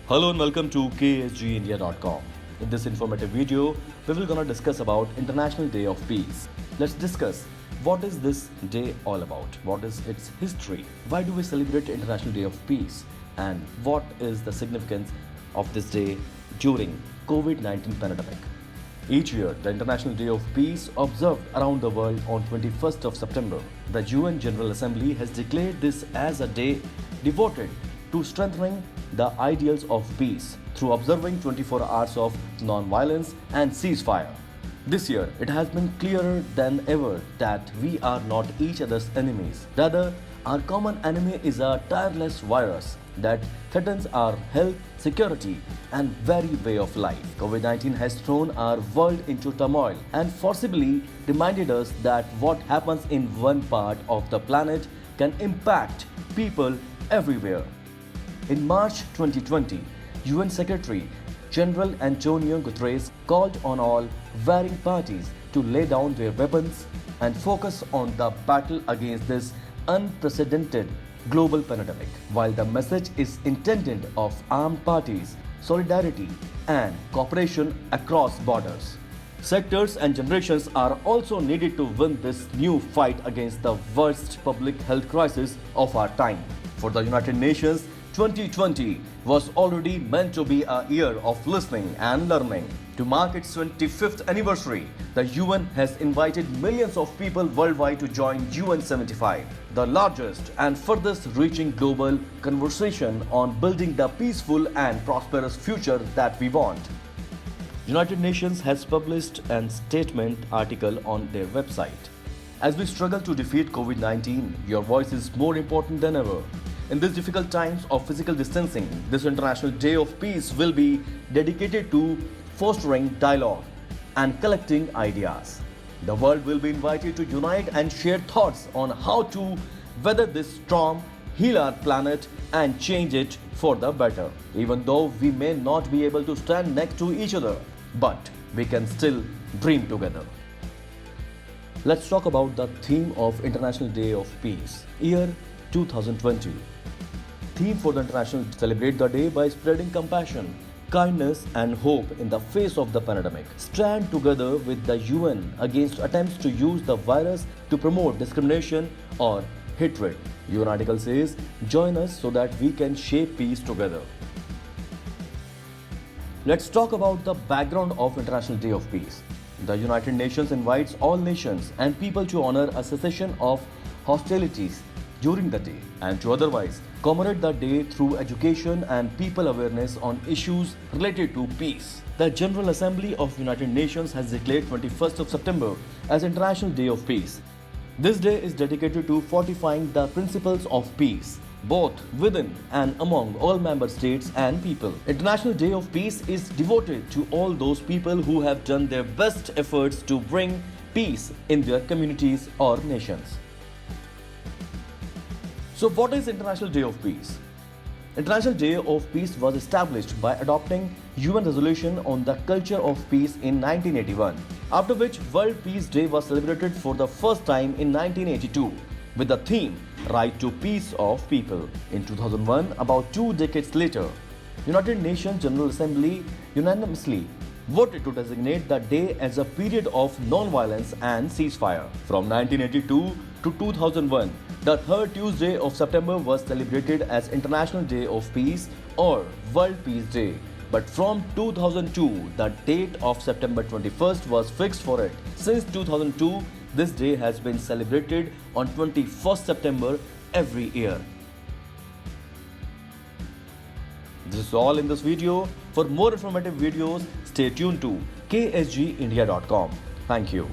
Hello and welcome to ksgindia.com. In this informative video, we will gonna discuss about International Day of Peace. Let's discuss what is this day all about? What is its history? Why do we celebrate International Day of Peace? And what is the significance of this day during COVID-19 pandemic? Each year, the International Day of Peace observed around the world on 21st of September. The UN General Assembly has declared this as a day devoted to strengthening the ideals of peace through observing 24 hours of non-violence and ceasefire. This year, it has been clearer than ever that we are not each other's enemies. Rather, our common enemy is a tireless virus that threatens our health, security, and very way of life. COVID-19 has thrown our world into turmoil and forcibly reminded us that what happens in one part of the planet can impact people everywhere. In March 2020, UN Secretary General Antonio Guterres called on all warring parties to lay down their weapons and focus on the battle against this unprecedented global pandemic. While the message is intended of armed parties, solidarity and cooperation across borders, sectors and generations are also needed to win this new fight against the worst public health crisis of our time. For the United Nations, 2020 was already meant to be a year of listening and learning. To mark its 25th anniversary, the UN has invited millions of people worldwide to join UN 75, the largest and furthest reaching global conversation on building the peaceful and prosperous future that we want. United Nations has published a statement article on their website. As we struggle to defeat COVID-19, your voice is more important than ever. In these difficult times of physical distancing, this International Day of Peace will be dedicated to fostering dialogue and collecting ideas. The world will be invited to unite and share thoughts on how to weather this storm, heal our planet, and change it for the better. Even though we may not be able to stand next to each other, but we can still dream together. Let's talk about the theme of International Day of Peace, year 2020. Theme for the International celebrate the day by spreading compassion, kindness and hope in the face of the pandemic. Stand together with the UN against attempts to use the virus to promote discrimination or hatred. UN article says, join us so that we can shape peace together. Let's talk about the background of International Day of Peace. The United Nations invites all nations and people to honor a cessation of hostilities during the day and to otherwise commemorate the day through education and people awareness on issues related to peace. The General Assembly of United Nations has declared 21st of September as International Day of Peace. This day is dedicated to fortifying the principles of peace, both within and among all member states and people. International Day of Peace is devoted to all those people who have done their best efforts to bring peace in their communities or nations. So what is International Day of Peace? International Day of Peace was established by adopting UN resolution on the culture of peace in 1981, after which World Peace Day was celebrated for the first time in 1982 with the theme Right to Peace of People. In 2001, about 2 decades later, United Nations General Assembly unanimously voted to designate the day as a period of non-violence and ceasefire. From 1982 to 2001, the third Tuesday of September was celebrated as International Day of Peace or World Peace Day. But from 2002, the date of September 21st was fixed for it. Since 2002, this day has been celebrated on 21st September every year. This is all in this video. For more informative videos, stay tuned to ksgindia.com. Thank you.